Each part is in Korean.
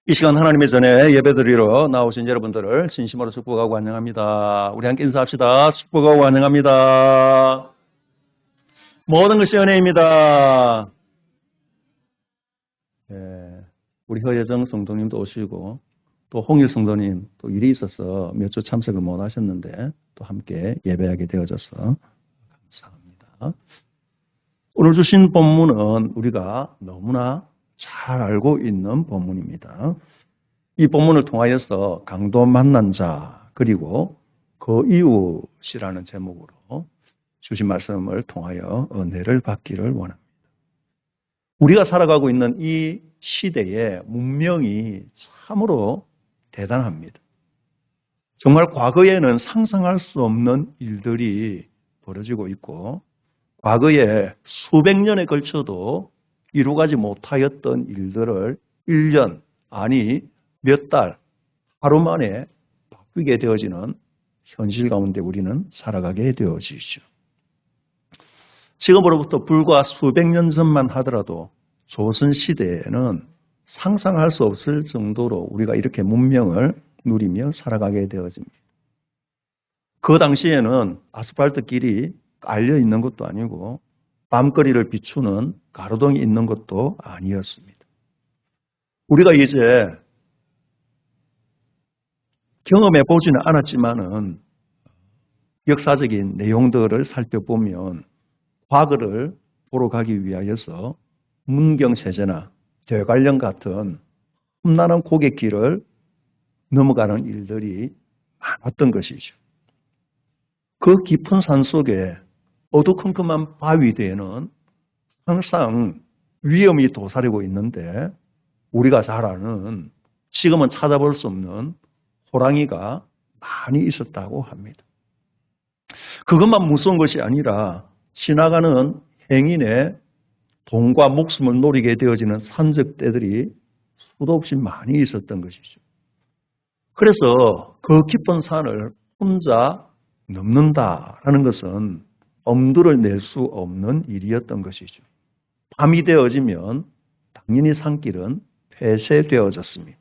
이 시간 하나님의 전에 예배드리러 나오신 여러분들을 진심으로 축복하고 환영합니다. 우리 함께 인사합시다. 축복하고 환영합니다. 모든 것이 은혜입니다. 우리 허예정 성도님도 오시고 또 홍일 성도님 또 일이 있어서 몇 주 참석을 못 하셨는데 또 함께 예배하게 되어져서 감사합니다. 오늘 주신 본문은 우리가 너무나 잘 알고 있는 본문입니다. 이 본문을 통하여서 강도 만난 자 그리고 그 이웃이라는 제목으로 주신 말씀을 통하여 은혜를 받기를 원합니다. 우리가 살아가고 있는 이 시대의 문명이 참으로 대단합니다. 정말 과거에는 상상할 수 없는 일들이 벌어지고 있고 과거에 수백 년에 걸쳐도 이루어가지 못하였던 일들을 1년, 아니 몇 달, 하루 만에 바뀌게 되어지는 현실 가운데 우리는 살아가게 되어지죠. 지금으로부터 불과 수백 년 전만 하더라도 조선시대에는 상상할 수 없을 정도로 우리가 이렇게 문명을 누리며 살아가게 되어집니다. 그 당시에는 아스팔트 길이 깔려 있는 것도 아니고 밤거리를 비추는 가로등이 있는 것도 아니었습니다. 우리가 이제 경험해 보지는 않았지만은 역사적인 내용들을 살펴보면 과거를 보러 가기 위하여서 문경세제나 대관령 같은 험난한 고갯길을 넘어가는 일들이 많았던 것이죠. 그 깊은 산 속에 어두컴컴한 바위 뒤에는 항상 위험이 도사리고 있는데 우리가 잘 아는 지금은 찾아볼 수 없는 호랑이가 많이 있었다고 합니다. 그것만 무서운 것이 아니라 지나가는 행인의 돈과 목숨을 노리게 되어지는 산적떼들이 수도 없이 많이 있었던 것이죠. 그래서 그 깊은 산을 혼자 넘는다라는 것은 엄두를 낼 수 없는 일이었던 것이죠. 밤이 되어지면 당연히 산길은 폐쇄되어졌습니다.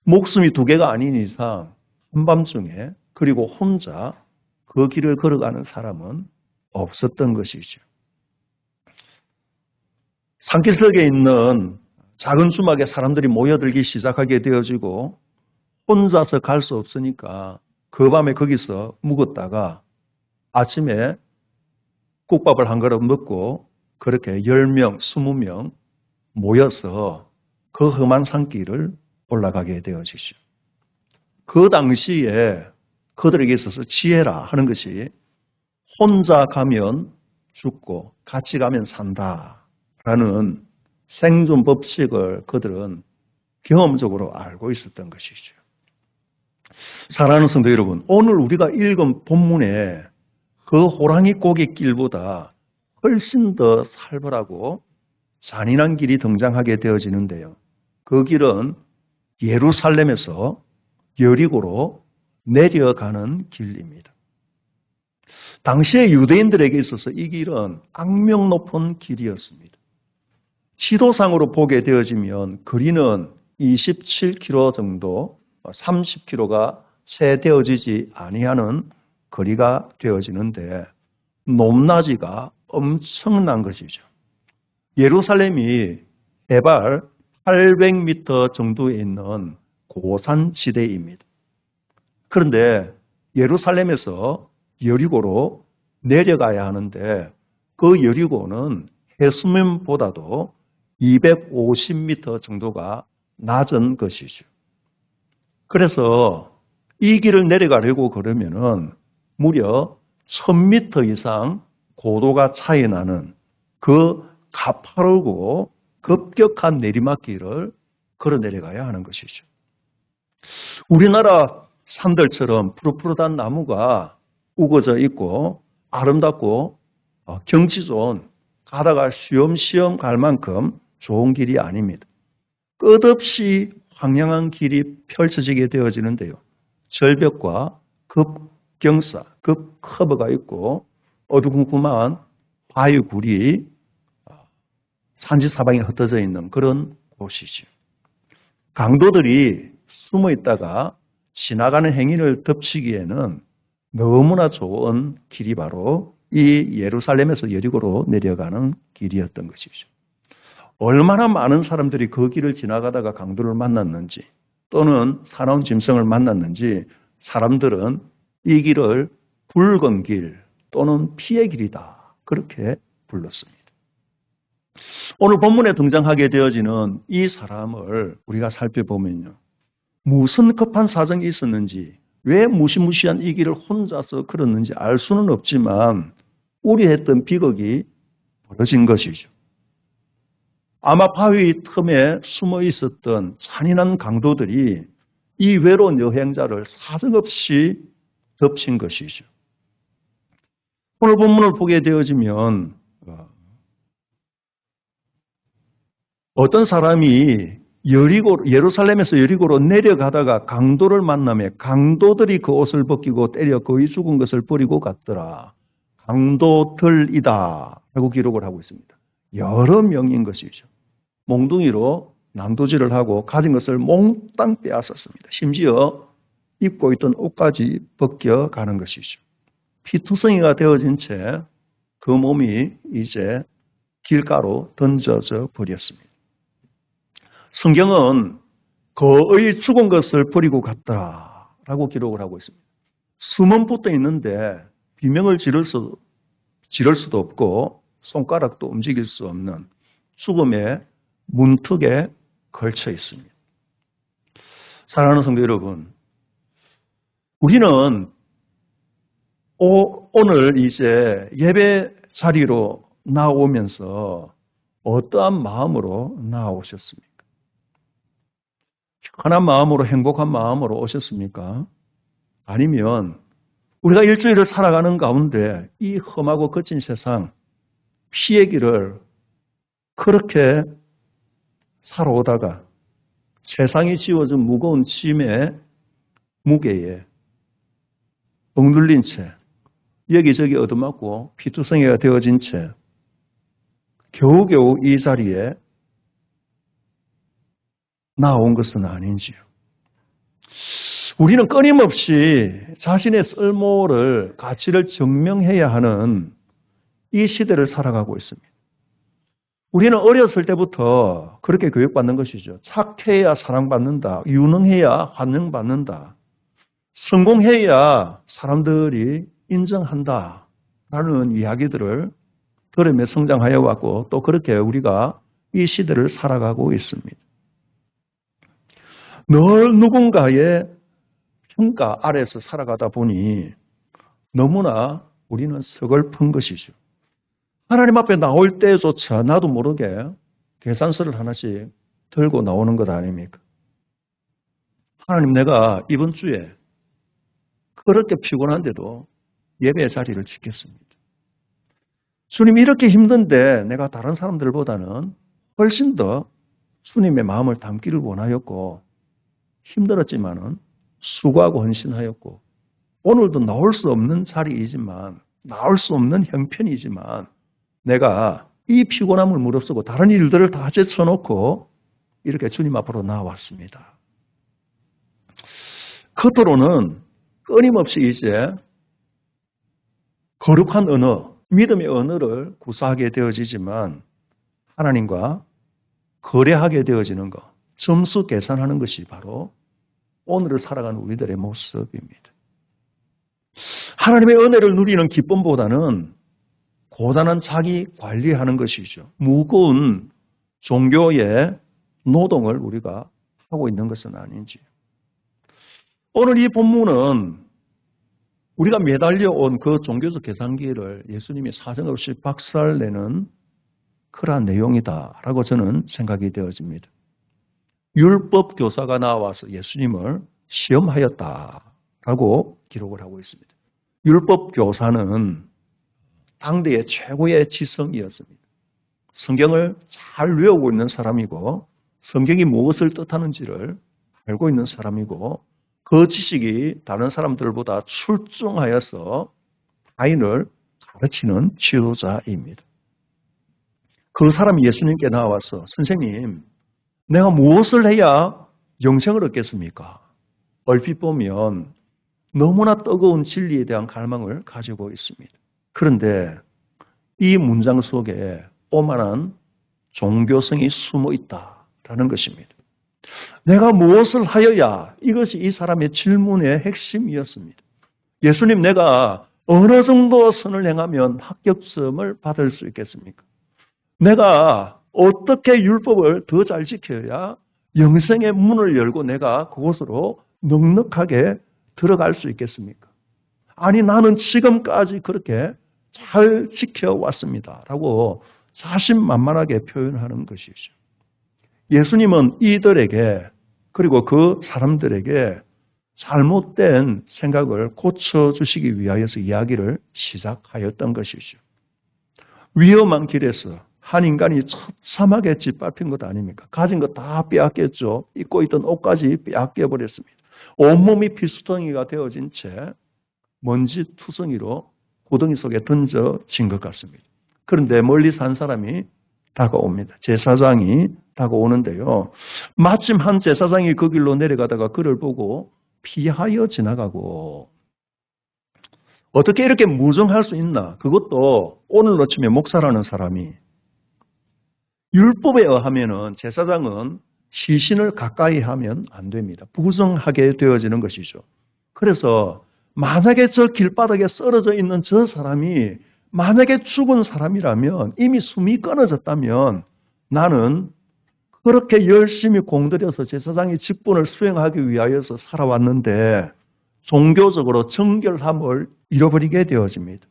목숨이 두 개가 아닌 이상 한밤중에 그리고 혼자 그 길을 걸어가는 사람은 없었던 것이죠. 산길석에 있는 작은 주막에 사람들이 모여들기 시작하게 되어지고 혼자서 갈 수 없으니까 그 밤에 거기서 묵었다가 아침에 국밥을 한 그릇 먹고 그렇게 10명, 20명 모여서 그 험한 산길을 올라가게 되어지죠. 그 당시에 그들에게 있어서 지혜라 하는 것이 혼자 가면 죽고 같이 가면 산다라는 생존 법칙을 그들은 경험적으로 알고 있었던 것이죠. 사랑하는 성도 여러분, 오늘 우리가 읽은 본문에 그 호랑이 고갯길보다 훨씬 더 살벌하고 잔인한 길이 등장하게 되어지는데요. 그 길은 예루살렘에서 여리고로 내려가는 길입니다. 당시의 유대인들에게 있어서 이 길은 악명 높은 길이었습니다. 지도상으로 보게 되어지면 거리는 27km 정도, 30km가 채 되어지지 아니하는 거리가 되어지는데 높낮이가 엄청난 것이죠. 예루살렘이 해발 800m 정도에 있는 고산지대입니다. 그런데 예루살렘에서 여리고로 내려가야 하는데 그 여리고는 해수면보다도 250m 정도가 낮은 것이죠. 그래서 이 길을 내려가려고 그러면은 무려 1000m 이상 고도가 차이 나는 그 가파르고 급격한 내리막길을 걸어 내려가야 하는 것이죠. 우리나라 산들처럼 푸릇푸릇한 나무가 우거져 있고 아름답고 경치 좋은 가다가 쉬엄쉬엄 갈 만큼 좋은 길이 아닙니다. 끝없이 황량한 길이 펼쳐지게 되어지는데요. 절벽과 급경사, 급커브가 있고 어두컴컴한 바위굴이 산지 사방에 흩어져 있는 그런 곳이죠. 강도들이 숨어 있다가 지나가는 행인을 덮치기에는 너무나 좋은 길이 바로 이 예루살렘에서 여리고로 내려가는 길이었던 것이죠. 얼마나 많은 사람들이 그 길을 지나가다가 강도를 만났는지 또는 사나운 짐승을 만났는지 사람들은 이 길을 붉은 길 또는 피의 길이다 그렇게 불렀습니다. 오늘 본문에 등장하게 되어지는 이 사람을 우리가 살펴보면요. 무슨 급한 사정이 있었는지 왜 무시무시한 이 길을 혼자서 걸었는지 알 수는 없지만 우려했던 비극이 벌어진 것이죠. 아마 바위 틈에 숨어 있었던 잔인한 강도들이 이 외로운 여행자를 사정없이 덮친 것이죠. 오늘 본문을 보게 되어지면 어떤 사람이 예루살렘에서 여리고로 내려가다가 강도를 만나며 강도들이 그 옷을 벗기고 때려 거의 죽은 것을 버리고 갔더라. 강도들이다 라고 기록을 하고 있습니다. 여러 명인 것이죠. 몽둥이로 난도질을 하고 가진 것을 몽땅 빼앗았습니다. 심지어 입고 있던 옷까지 벗겨가는 것이죠. 피투성이가 되어진 채 그 몸이 이제 길가로 던져져 버렸습니다. 성경은 거의 죽은 것을 버리고 갔다라고 기록을 하고 있습니다. 숨은 붙어 있는데 비명을 지를 수도 없고 손가락도 움직일 수 없는 죽음의 문턱에 걸쳐 있습니다. 사랑하는 성도 여러분, 우리는 오늘 이제 예배 자리로 나오면서 어떠한 마음으로 나오셨습니까? 편한 마음으로 행복한 마음으로 오셨습니까? 아니면 우리가 일주일을 살아가는 가운데 이 험하고 거친 세상 피의 길을 그렇게 살아오다가 세상이 지워진 무거운 짐의 무게에 억눌린 채 여기저기 얻어맞고 피투성이가 되어진 채 겨우겨우 이 자리에 나온 것은 아닌지요. 우리는 끊임없이 자신의 쓸모를, 가치를 증명해야 하는 이 시대를 살아가고 있습니다. 우리는 어렸을 때부터 그렇게 교육받는 것이죠. 착해야 사랑받는다. 유능해야 환영받는다. 성공해야 사람들이 인정한다. 라는 이야기들을 들으며 성장하여 왔고 또 그렇게 우리가 이 시대를 살아가고 있습니다. 늘 누군가의 평가 아래서 살아가다 보니 너무나 우리는 서글픈 것이죠. 하나님 앞에 나올 때조차 나도 모르게 계산서를 하나씩 들고 나오는 것 아닙니까? 하나님, 내가 이번 주에 그렇게 피곤한데도 예배의 자리를 지켰습니다. 주님, 이렇게 힘든데 내가 다른 사람들보다는 훨씬 더 주님의 마음을 담기를 원하였고 힘들었지만은 수고하고 헌신하였고 오늘도 나올 수 없는 자리이지만 나올 수 없는 형편이지만 내가 이 피곤함을 무릅쓰고 다른 일들을 다 제쳐놓고 이렇게 주님 앞으로 나왔습니다. 겉으로는 끊임없이 이제 거룩한 언어, 믿음의 언어를 구사하게 되어지지만 하나님과 거래하게 되어지는 것, 점수 계산하는 것이 바로 오늘을 살아가는 우리들의 모습입니다. 하나님의 은혜를 누리는 기쁨보다는 고단한 자기 관리하는 것이죠. 무거운 종교의 노동을 우리가 하고 있는 것은 아닌지. 오늘 이 본문은 우리가 매달려 온 그 종교적 계산기를 예수님이 사정없이 박살내는 그러한 내용이다라고 저는 생각이 되어집니다. 율법 교사가 나와서 예수님을 시험하였다라고 기록을 하고 있습니다. 율법 교사는 당대의 최고의 지성이었습니다. 성경을 잘 외우고 있는 사람이고 성경이 무엇을 뜻하는지를 알고 있는 사람이고 그 지식이 다른 사람들보다 출중하여서 타인을 가르치는 지도자입니다. 그 사람이 예수님께 나와서 선생님, 내가 무엇을 해야 영생을 얻겠습니까? 얼핏 보면 너무나 뜨거운 진리에 대한 갈망을 가지고 있습니다. 그런데 이 문장 속에 오만한 종교성이 숨어 있다라는 것입니다. 내가 무엇을 하여야, 이것이 이 사람의 질문의 핵심이었습니다. 예수님, 내가 어느 정도 선을 행하면 합격점을 받을 수 있겠습니까? 내가 어떻게 율법을 더 잘 지켜야 영생의 문을 열고 내가 그곳으로 넉넉하게 들어갈 수 있겠습니까? 아니, 나는 지금까지 그렇게 잘 지켜왔습니다. 라고 자신만만하게 표현하는 것이죠. 예수님은 이들에게, 그리고 그 사람들에게 잘못된 생각을 고쳐주시기 위하여서 이야기를 시작하였던 것이죠. 위험한 길에서 한 인간이 처참하게 짓밟힌 것 아닙니까? 가진 거 다 빼앗겼죠. 입고 있던 옷까지 빼앗겨버렸습니다. 온몸이 피수덩이가 되어진 채 먼지 투성이로 구덩이 속에 던져진 것 같습니다. 그런데 멀리서 한 사람이 다가옵니다. 제사장이 다가오는데요. 마침 한 제사장이 그 길로 내려가다가 그를 보고 피하여 지나가고, 어떻게 이렇게 무정할 수 있나? 그것도 오늘로 치면 목사라는 사람이. 율법에 의하면은 제사장은 시신을 가까이 하면 안 됩니다. 부정하게 되어지는 것이죠. 그래서 만약에 저 길바닥에 쓰러져 있는 저 사람이 만약에 죽은 사람이라면, 이미 숨이 끊어졌다면, 나는 그렇게 열심히 공들여서 제사장의 직분을 수행하기 위하여서 살아왔는데 종교적으로 정결함을 잃어버리게 되어집니다.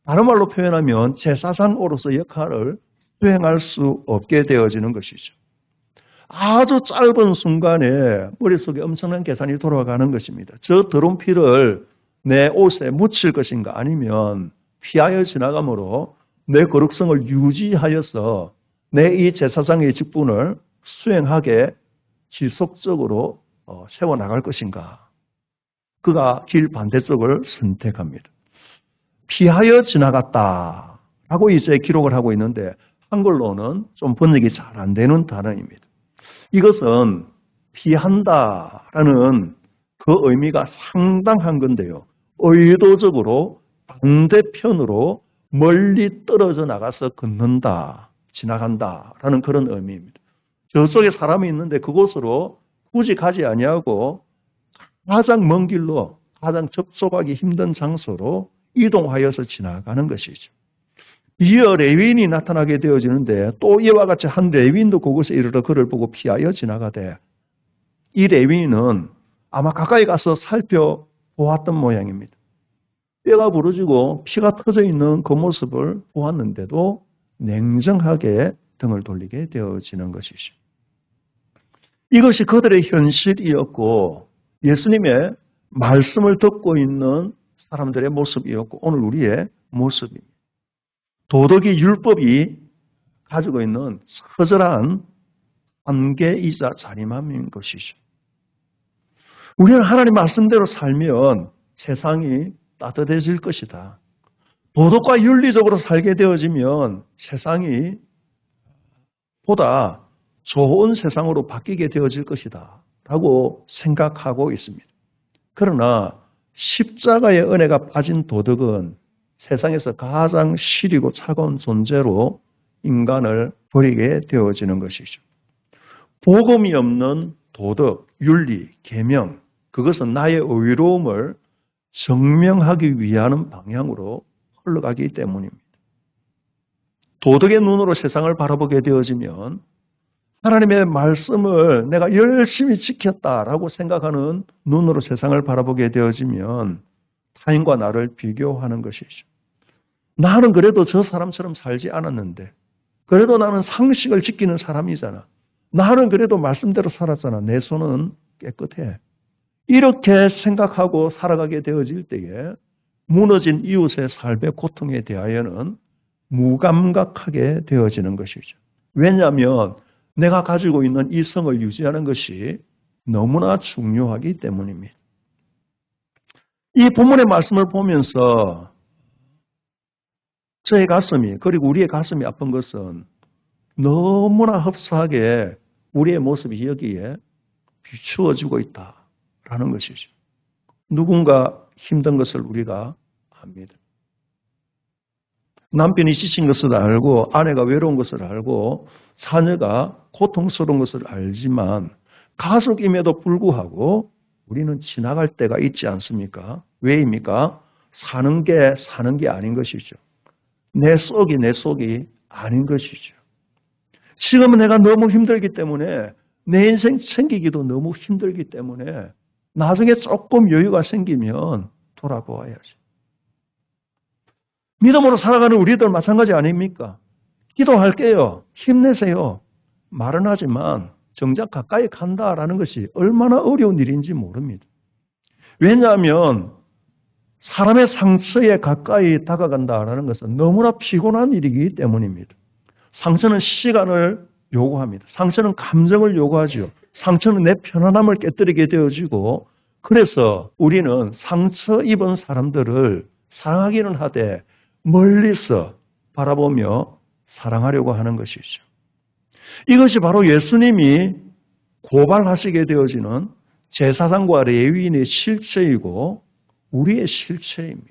다른 말로 표현하면 제사장으로서 역할을 수행할 수 없게 되어지는 것이죠. 아주 짧은 순간에 머릿속에 엄청난 계산이 돌아가는 것입니다. 저 더러운 피를 내 옷에 묻힐 것인가, 아니면 피하여 지나감으로 내 거룩성을 유지하여서 내 이 제사장의 직분을 수행하게 지속적으로 세워나갈 것인가. 그가 길 반대쪽을 선택합니다. 피하여 지나갔다라고 이제 기록을 하고 있는데 한글로는 좀 번역이 잘 안 되는 단어입니다. 이것은 피한다라는 그 의미가 상당한 건데요. 의도적으로 반대편으로 멀리 떨어져 나가서 걷는다, 지나간다라는 그런 의미입니다. 저쪽에 사람이 있는데 그곳으로 굳이 가지 아니하고 가장 먼 길로, 가장 접촉하기 힘든 장소로 이동하여서 지나가는 것이죠. 이어 레위인이 나타나게 되어지는데 또 이와 같이 한 레위인도 그곳에 이르러 그를 보고 피하여 지나가되, 이 레위인은 아마 가까이 가서 살펴보았던 모양입니다. 뼈가 부러지고 피가 터져 있는 그 모습을 보았는데도 냉정하게 등을 돌리게 되어지는 것이죠. 이것이 그들의 현실이었고 예수님의 말씀을 듣고 있는 사람들의 모습이었고 오늘 우리의 모습입니다. 도덕이, 율법이 가지고 있는 처절한 한계이자 자림함인 것이죠. 우리는 하나님 말씀대로 살면 세상이 따뜻해질 것이다. 도덕과 윤리적으로 살게 되어지면 세상이 보다 좋은 세상으로 바뀌게 되어질 것이다 라고 생각하고 있습니다. 그러나 십자가의 은혜가 빠진 도덕은 세상에서 가장 시리고 차가운 존재로 인간을 버리게 되어지는 것이죠. 복음이 없는 도덕, 윤리, 계명, 그것은 나의 의로움을 증명하기 위한 방향으로 흘러가기 때문입니다. 도덕의 눈으로 세상을 바라보게 되어지면 하나님의 말씀을 내가 열심히 지켰다라고 생각하는 눈으로 세상을 바라보게 되어지면 타인과 나를 비교하는 것이죠. 나는 그래도 저 사람처럼 살지 않았는데, 그래도 나는 상식을 지키는 사람이잖아. 나는 그래도 말씀대로 살았잖아. 내 손은 깨끗해. 이렇게 생각하고 살아가게 되어질 때에 무너진 이웃의 삶의 고통에 대하여는 무감각하게 되어지는 것이죠. 왜냐하면 내가 가지고 있는 이 성을 유지하는 것이 너무나 중요하기 때문입니다. 이 본문의 말씀을 보면서 저의 가슴이, 그리고 우리의 가슴이 아픈 것은 너무나 흡사하게 우리의 모습이 여기에 비추어지고 있다라는 것이죠. 누군가 힘든 것을 우리가 압니다. 남편이 지친 것을 알고 아내가 외로운 것을 알고 자녀가 고통스러운 것을 알지만 가족임에도 불구하고 우리는 지나갈 때가 있지 않습니까? 왜입니까? 사는 게 아닌 것이죠. 내 속이 아닌 것이죠. 지금은 내가 너무 힘들기 때문에 내 인생 챙기기도 너무 힘들기 때문에 나중에 조금 여유가 생기면 돌아보아야지. 믿음으로 살아가는 우리들 마찬가지 아닙니까? 기도할게요. 힘내세요. 말은 하지만 정작 가까이 간다라는 것이 얼마나 어려운 일인지 모릅니다. 왜냐하면 사람의 상처에 가까이 다가간다라는 것은 너무나 피곤한 일이기 때문입니다. 상처는 시간을 요구합니다. 상처는 감정을 요구하죠. 상처는 내 편안함을 깨뜨리게 되어지고 그래서 우리는 상처 입은 사람들을 사랑하기는 하되 멀리서 바라보며 사랑하려고 하는 것이죠. 이것이 바로 예수님이 고발하시게 되어지는 제사장과 레위인의 실체이고 우리의 실체입니다.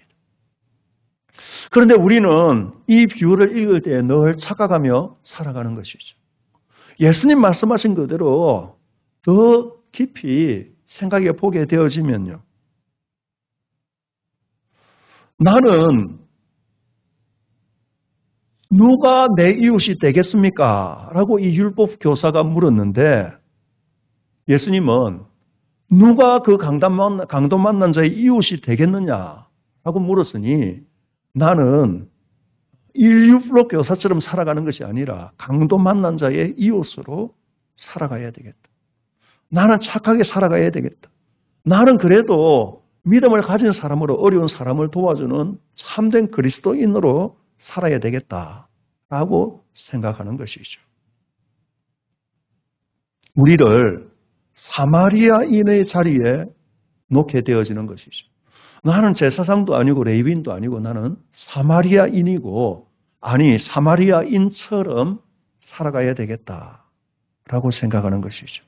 그런데 우리는 이 비유를 읽을 때 늘 착각하며 살아가는 것이죠. 예수님 말씀하신 그대로 더 깊이 생각해 보게 되어지면요. 나는 누가 내 이웃이 되겠습니까? 라고 이 율법 교사가 물었는데 예수님은 누가 그 강도 만난 자의 이웃이 되겠느냐? 라고 물었으니 나는 율법 교사처럼 살아가는 것이 아니라 강도 만난 자의 이웃으로 살아가야 되겠다. 나는 착하게 살아가야 되겠다. 나는 그래도 믿음을 가진 사람으로 어려운 사람을 도와주는 참된 그리스도인으로 살아야 되겠다라고 생각하는 것이죠. 우리를 사마리아인의 자리에 놓게 되어지는 것이죠. 나는 제사장도 아니고 레위인도 아니고 나는 사마리아인이고 아니 사마리아인처럼 살아가야 되겠다라고 생각하는 것이죠.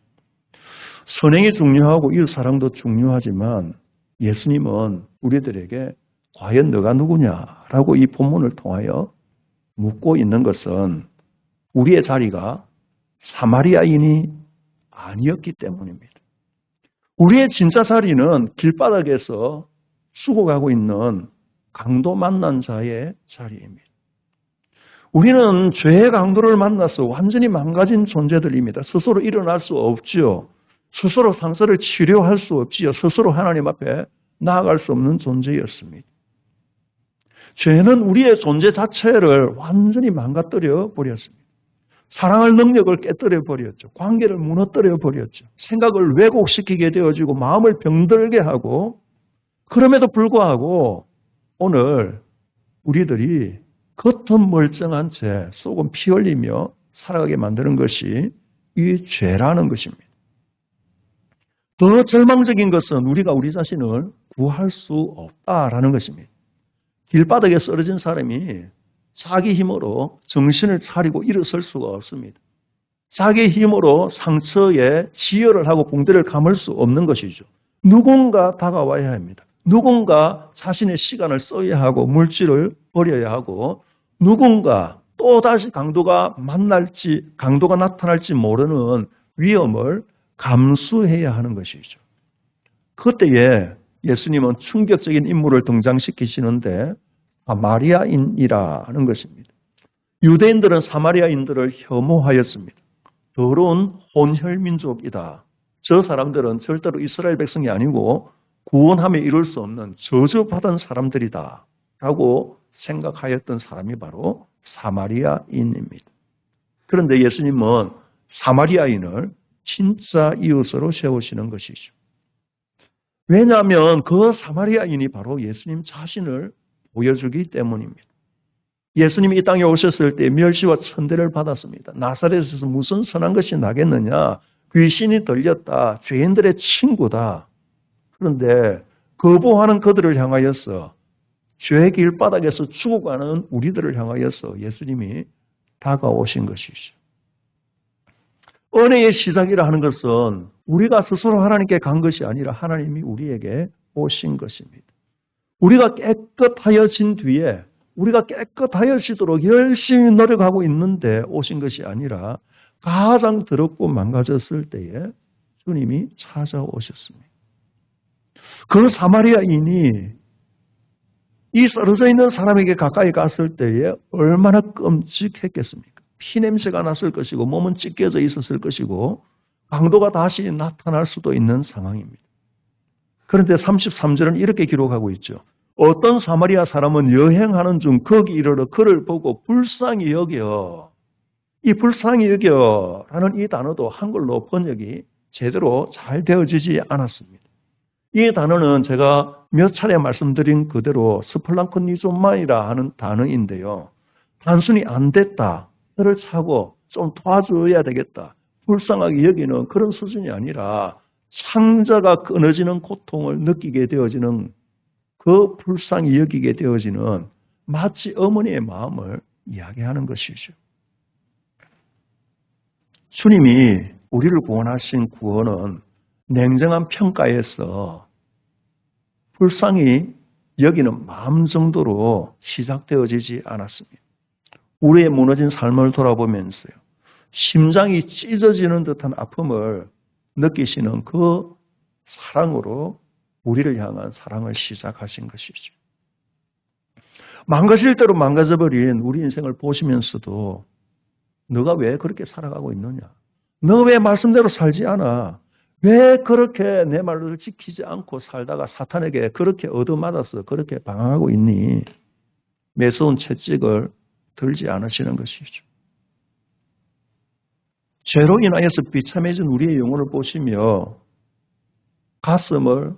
선행이 중요하고 이웃사랑도 중요하지만 예수님은 우리들에게 과연 너가 누구냐라고 이 본문을 통하여 묻고 있는 것은 우리의 자리가 사마리아인이 아니었기 때문입니다. 우리의 진짜 자리는 길바닥에서 죽어가고 있는 강도 만난 자의 자리입니다. 우리는 죄의 강도를 만나서 완전히 망가진 존재들입니다. 스스로 일어날 수 없지요. 스스로 상처를 치료할 수 없지요. 스스로 하나님 앞에 나아갈 수 없는 존재였습니다. 죄는 우리의 존재 자체를 완전히 망가뜨려 버렸습니다. 사랑할 능력을 깨뜨려 버렸죠. 관계를 무너뜨려 버렸죠. 생각을 왜곡시키게 되어지고 마음을 병들게 하고 그럼에도 불구하고 오늘 우리들이 겉은 멀쩡한 채 속은 피 흘리며 살아가게 만드는 것이 이 죄라는 것입니다. 더 절망적인 것은 우리가 우리 자신을 구할 수 없다라는 것입니다. 길바닥에 쓰러진 사람이 자기 힘으로 정신을 차리고 일어설 수가 없습니다. 자기 힘으로 상처에 지혈을 하고 붕대를 감을 수 없는 것이죠. 누군가 다가와야 합니다. 누군가 자신의 시간을 써야 하고 물질을 버려야 하고 누군가 또다시 강도가 나타날지 모르는 위험을 감수해야 하는 것이죠. 그때에 예수님은 충격적인 인물을 등장시키시는데 사마리아인이라는 것입니다. 유대인들은 사마리아인들을 혐오하였습니다. 더러운 혼혈민족이다. 저 사람들은 절대로 이스라엘 백성이 아니고 구원함에 이룰 수 없는 저주받은 사람들이다 라고 생각하였던 사람이 바로 사마리아인입니다. 그런데 예수님은 사마리아인을 진짜 이웃으로 세우시는 것이죠. 왜냐하면 그 사마리아인이 바로 예수님 자신을 보여주기 때문입니다. 예수님이 이 땅에 오셨을 때 멸시와 천대를 받았습니다. 나사렛에서 무슨 선한 것이 나겠느냐? 귀신이 들렸다. 죄인들의 친구다. 그런데 거부하는 그들을 향하여서 죄의 길바닥에서 죽어가는 우리들을 향하여서 예수님이 다가오신 것이죠. 은혜의 시작이라 하는 것은 우리가 스스로 하나님께 간 것이 아니라 하나님이 우리에게 오신 것입니다. 우리가 깨끗하여진 뒤에 우리가 깨끗하여지도록 열심히 노력하고 있는데 오신 것이 아니라 가장 더럽고 망가졌을 때에 주님이 찾아오셨습니다. 그 사마리아인이 이 쓰러져 있는 사람에게 가까이 갔을 때에 얼마나 끔찍했겠습니까? 피냄새가 났을 것이고 몸은 찢겨져 있었을 것이고 강도가 다시 나타날 수도 있는 상황입니다. 그런데 33절은 이렇게 기록하고 있죠. 어떤 사마리아 사람은 여행하는 중 거기 이르러 그를 보고 불쌍히 여겨. 이 불쌍히 여겨라는 이 단어도 한글로 번역이 제대로 잘 되어지지 않았습니다. 이 단어는 제가 몇 차례 말씀드린 그대로 스플랑크니존만이라 하는 단어인데요. 단순히 안 됐다, 너를 차고 좀 도와줘야 되겠다, 불쌍하게 여기는 그런 수준이 아니라 창자가 끊어지는 고통을 느끼게 되어지는 그 불쌍히 여기게 되어지는 마치 어머니의 마음을 이야기하는 것이죠. 주님이 우리를 구원하신 구원은 냉정한 평가에서 불쌍히 여기는 마음 정도로 시작되어지지 않았습니다. 우리의 무너진 삶을 돌아보면서요, 심장이 찢어지는 듯한 아픔을 느끼시는 그 사랑으로 우리를 향한 사랑을 시작하신 것이죠. 망가질 대로 망가져버린 우리 인생을 보시면서도 너가 왜 그렇게 살아가고 있느냐? 너 왜 말씀대로 살지 않아? 왜 그렇게 내 말을 지키지 않고 살다가 사탄에게 그렇게 얻어맞아서 그렇게 방황하고 있니? 매서운 채찍을 들지 않으시는 것이죠. 죄로 인하여서 비참해진 우리의 영혼을 보시며 가슴을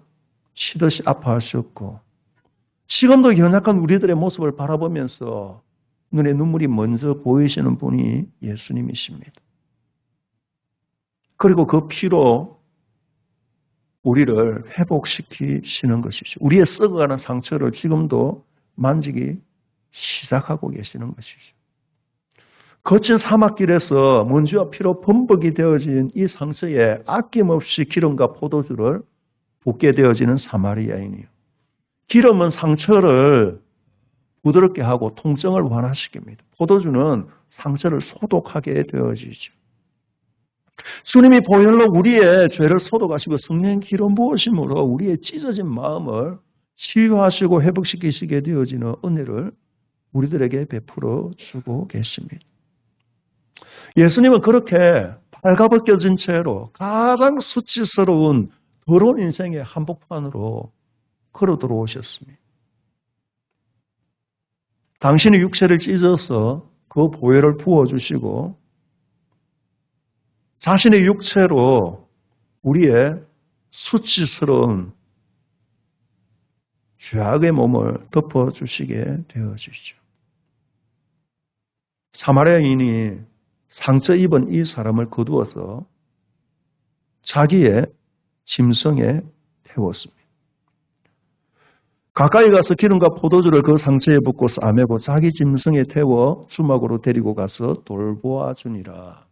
치듯이 아파하셨고 지금도 연약한 우리들의 모습을 바라보면서 눈에 눈물이 먼저 보이시는 분이 예수님이십니다. 그리고 그 피로 우리를 회복시키시는 것이죠. 우리의 썩어가는 상처를 지금도 만지기 시작하고 계시는 것이죠. 거친 사막길에서 먼지와 피로 범벅이 되어진 이 상처에 아낌없이 기름과 포도주를 붓게 되어지는 사마리아인이요. 기름은 상처를 부드럽게 하고 통증을 완화시킵니다. 포도주는 상처를 소독하게 되어지죠. 주님이 보혈로 우리의 죄를 소독하시고 성령 기름 부으심으로 우리의 찢어진 마음을 치유하시고 회복시키시게 되어지는 은혜를 우리들에게 베풀어 주고 계십니다. 예수님은 그렇게 발가벗겨진 채로 가장 수치스러운 더러운 인생의 한복판으로 걸어 들어오셨습니다. 당신의 육체를 찢어서 그 보혈을 부어주시고 자신의 육체로 우리의 수치스러운 죄악의 몸을 덮어주시게 되어지죠. 사마리아인이 상처 입은 이 사람을 거두어서 자기의 짐승에 태웠습니다. 가까이 가서 기름과 포도주를 그 상처에 붓고 싸매고 자기 짐승에 태워 주막으로 데리고 가서 돌보아 주니라.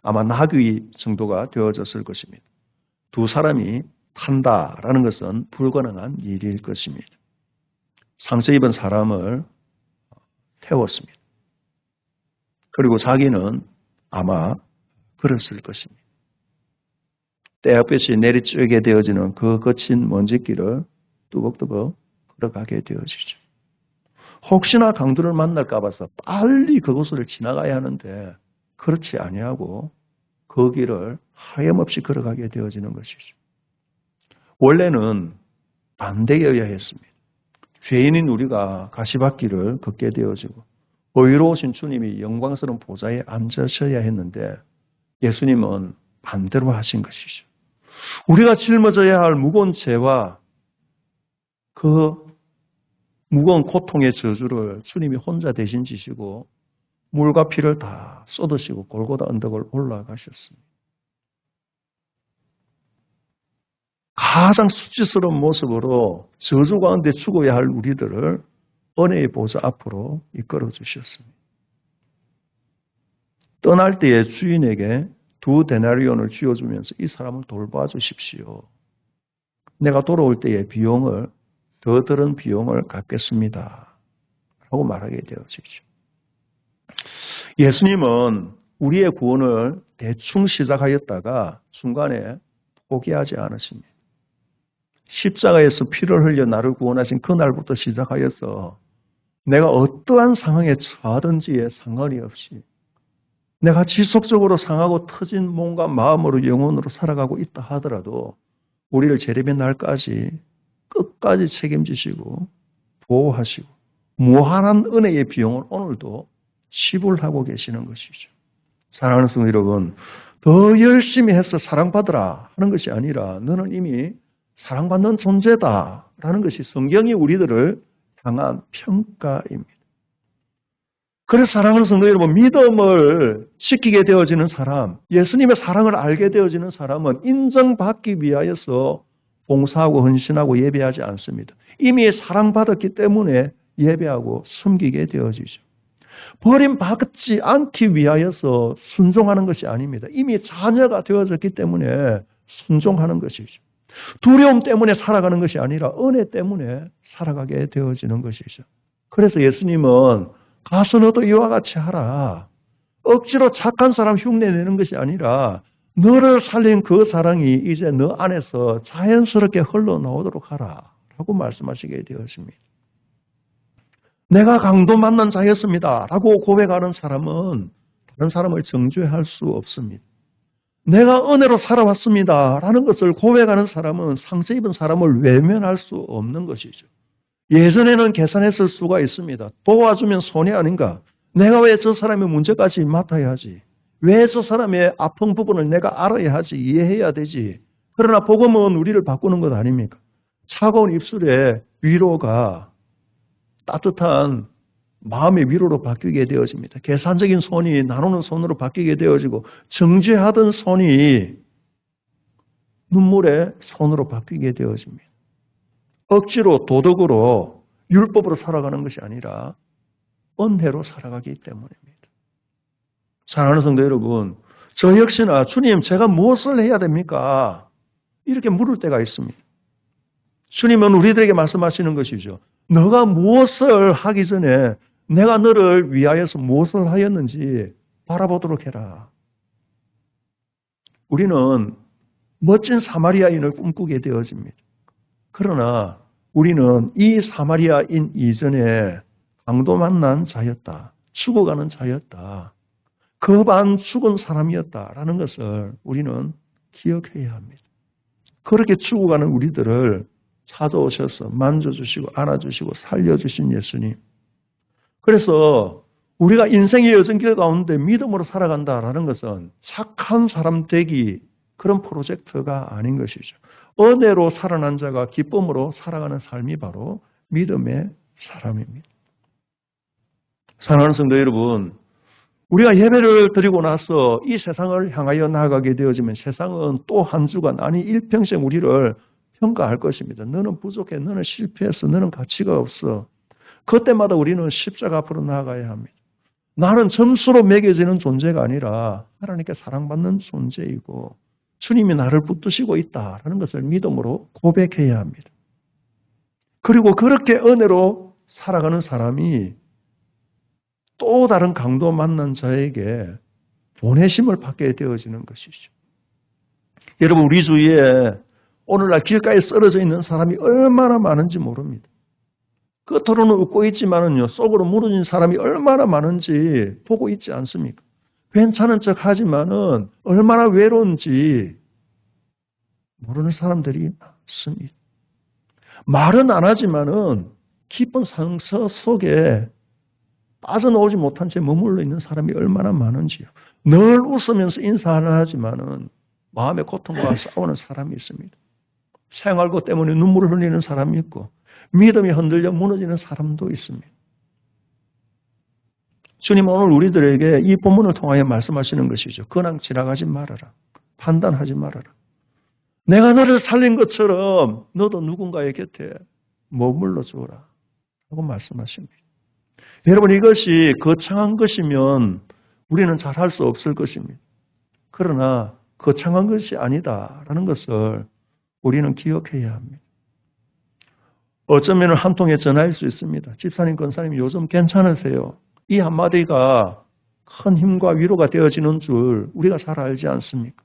아마 나귀 정도가 되어졌을 것입니다. 두 사람이 탄다라는 것은 불가능한 일일 것입니다. 상처 입은 사람을 태웠습니다. 그리고 자기는 아마 걸었을 것입니다. 떼약볕이 내리쬐게 되어지는 그 거친 먼지길을 뚜벅뚜벅 걸어가게 되어지죠. 혹시나 강도를 만날까 봐서 빨리 그곳을 지나가야 하는데 그렇지 아니하고 그 길을 하염없이 걸어가게 되어지는 것이죠. 원래는 반대여야 했습니다. 죄인인 우리가 가시밭길을 걷게 되어지고 의로우신 주님이 영광스러운 보좌에 앉으셔야 했는데 예수님은 반대로 하신 것이죠. 우리가 짊어져야 할 무거운 죄와 그 무거운 고통의 저주를 주님이 혼자 대신 지시고 물과 피를 다 쏟으시고 골고다 언덕을 올라가셨습니다. 가장 수치스러운 모습으로 저주 가운데 죽어야 할 우리들을 은혜의 보좌 앞으로 이끌어 주셨습니다. 떠날 때에 주인에게 2데나리온을 쥐어주면서 이 사람을 돌봐 주십시오. 내가 돌아올 때의 비용을 더 들은 비용을 갚겠습니다. 라고 말하게 되어지죠. 예수님은 우리의 구원을 대충 시작하였다가 중간에 포기하지 않으십니다. 십자가에서 피를 흘려 나를 구원하신 그날부터 시작하여서 내가 어떠한 상황에 처하든지에 상관이 없이 내가 지속적으로 상하고 터진 몸과 마음으로 영혼으로 살아가고 있다 하더라도 우리를 재림의 날까지 끝까지 책임지시고 보호하시고 무한한 은혜의 비용을 오늘도 지불하고 계시는 것이죠. 사랑하는 성도 여러분, 더 열심히 해서 사랑받으라 하는 것이 아니라 너는 이미 사랑받는 존재다라는 것이 성경이 우리들을 향한 평가입니다. 그래서 사랑하는 성도 여러분, 믿음을 지키게 되어지는 사람, 예수님의 사랑을 알게 되어지는 사람은 인정받기 위하여서 봉사하고 헌신하고 예배하지 않습니다. 이미 사랑받았기 때문에 예배하고 섬기게 되어지죠. 버림받지 않기 위하여서 순종하는 것이 아닙니다. 이미 자녀가 되어졌기 때문에 순종하는 것이죠. 두려움 때문에 살아가는 것이 아니라 은혜 때문에 살아가게 되어지는 것이죠. 그래서 예수님은 가서 너도 이와 같이 하라. 억지로 착한 사람 흉내내는 것이 아니라 너를 살린 그 사랑이 이제 너 안에서 자연스럽게 흘러나오도록 하라 라고 말씀하시게 되었습니다. 내가 강도 만난 자였습니다 라고 고백하는 사람은 다른 사람을 정죄할 수 없습니다. 내가 은혜로 살아왔습니다 라는 것을 고백하는 사람은 상처 입은 사람을 외면할 수 없는 것이죠. 예전에는 계산했을 수가 있습니다. 도와주면 손해 아닌가? 내가 왜 저 사람의 문제까지 맡아야 하지? 왜 저 사람의 아픈 부분을 내가 알아야 하지? 이해해야 되지? 그러나 복음은 우리를 바꾸는 것 아닙니까? 차가운 입술에 위로가 따뜻한 마음의 위로로 바뀌게 되어집니다. 계산적인 손이 나누는 손으로 바뀌게 되어지고 정죄하던 손이 눈물의 손으로 바뀌게 되어집니다. 억지로 도덕으로 율법으로 살아가는 것이 아니라 은혜로 살아가기 때문입니다. 사랑하는 성도 여러분, 저 역시나 주님 제가 무엇을 해야 됩니까? 이렇게 물을 때가 있습니다. 주님은 우리들에게 말씀하시는 것이죠. 너가 무엇을 하기 전에 내가 너를 위하여서 무엇을 하였는지 바라보도록 해라. 우리는 멋진 사마리아인을 꿈꾸게 되어집니다. 그러나 우리는 이 사마리아인 이전에 강도 만난 자였다. 죽어가는 자였다. 그 반 죽은 사람이었다라는 것을 우리는 기억해야 합니다. 그렇게 죽어가는 우리들을 찾아오셔서 만져주시고 안아주시고 살려주신 예수님. 그래서 우리가 인생의 여정길 가운데 믿음으로 살아간다라는 것은 착한 사람 되기 그런 프로젝트가 아닌 것이죠. 은혜로 살아난 자가 기쁨으로 살아가는 삶이 바로 믿음의 사람입니다. 사랑하는 성도 여러분, 우리가 예배를 드리고 나서 이 세상을 향하여 나아가게 되어지면 세상은 또 한 주간 아니 일평생 우리를 평가할 것입니다. 너는 부족해, 너는 실패했어, 너는 가치가 없어. 그때마다 우리는 십자가 앞으로 나아가야 합니다. 나는 점수로 매겨지는 존재가 아니라 하나님께 사랑받는 존재이고 주님이 나를 붙드시고 있다라는 것을 믿음으로 고백해야 합니다. 그리고 그렇게 은혜로 살아가는 사람이 또 다른 강도 만난 자에게 보내심을 받게 되어지는 것이죠. 여러분, 우리 주위에 오늘날 길가에 쓰러져 있는 사람이 얼마나 많은지 모릅니다. 겉으로는 웃고 있지만은요, 속으로 무너진 사람이 얼마나 많은지 보고 있지 않습니까? 괜찮은 척 하지만은 얼마나 외로운지 모르는 사람들이 많습니다. 말은 안 하지만은 깊은 상처 속에 빠져나오지 못한 채 머물러 있는 사람이 얼마나 많은지요. 늘 웃으면서 인사는 하지만은 마음의 고통과 싸우는 사람이 있습니다. 생활고 때문에 눈물을 흘리는 사람이 있고 믿음이 흔들려 무너지는 사람도 있습니다. 주님 오늘 우리들에게 이 본문을 통하여 말씀하시는 것이죠. 그냥 지나가지 말아라. 판단하지 말아라. 내가 너를 살린 것처럼 너도 누군가의 곁에 머물러 주어라. 라고 말씀하십니다. 여러분, 이것이 거창한 것이면 우리는 잘할 수 없을 것입니다. 그러나 거창한 것이 아니다라는 것을 우리는 기억해야 합니다. 어쩌면 한 통의 전화일 수 있습니다. 집사님, 권사님 요즘 괜찮으세요? 이 한마디가 큰 힘과 위로가 되어지는 줄 우리가 잘 알지 않습니까?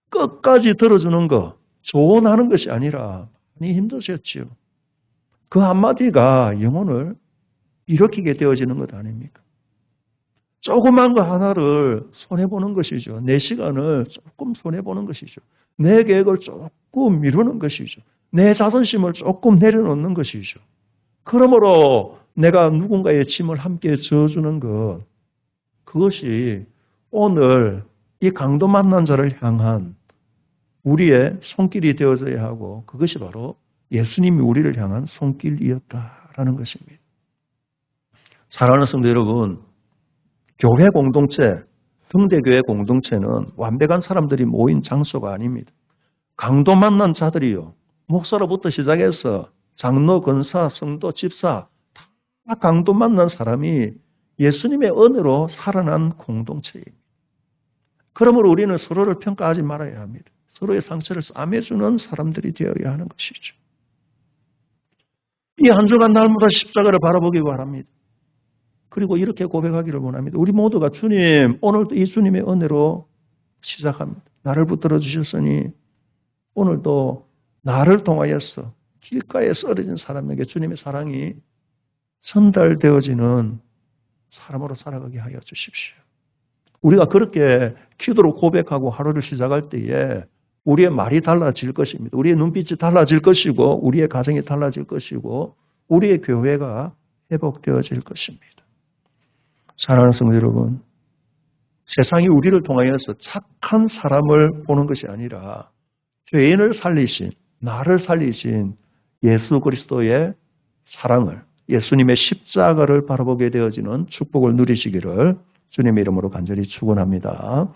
끝까지 들어주는 것, 조언하는 것이 아니라 많이 힘드셨지요. 그 한마디가 영혼을 일으키게 되어지는 것 아닙니까? 조그만 거 하나를 손해보는 것이죠. 내 시간을 조금 손해보는 것이죠. 내 계획을 조금 미루는 것이죠. 내 자존심을 조금 내려놓는 것이죠. 그러므로 내가 누군가의 짐을 함께 져주는 것, 그것이 오늘 이 강도 만난 자를 향한 우리의 손길이 되어져야 하고, 그것이 바로 예수님이 우리를 향한 손길이었다라는 것입니다. 사랑하는 성도 여러분, 교회 공동체, 등대교회 공동체는 완벽한 사람들이 모인 장소가 아닙니다. 강도 만난 자들이요, 목사로부터 시작해서 장로, 권사, 성도, 집사, 다 강도 만난 사람이 예수님의 은혜로 살아난 공동체입니다. 그러므로 우리는 서로를 평가하지 말아야 합니다. 서로의 상처를 싸매주는 사람들이 되어야 하는 것이죠. 이 한 주간 날마다 십자가를 바라보기 바랍니다. 그리고 이렇게 고백하기를 원합니다. 우리 모두가 주님, 오늘도 이 주님의 은혜로 시작합니다. 나를 붙들어 주셨으니 오늘도 나를 통하여서 길가에 쓰러진 사람에게 주님의 사랑이 전달되어지는 사람으로 살아가게 하여 주십시오. 우리가 그렇게 기도로 고백하고 하루를 시작할 때에 우리의 말이 달라질 것입니다. 우리의 눈빛이 달라질 것이고, 우리의 가정이 달라질 것이고, 우리의 교회가 회복되어질 것입니다. 사랑하는 성도 여러분, 세상이 우리를 통하여서 착한 사람을 보는 것이 아니라 죄인을 살리신, 나를 살리신 예수 그리스도의 사랑을, 예수님의 십자가를 바라보게 되어지는 축복을 누리시기를 주님의 이름으로 간절히 축원합니다.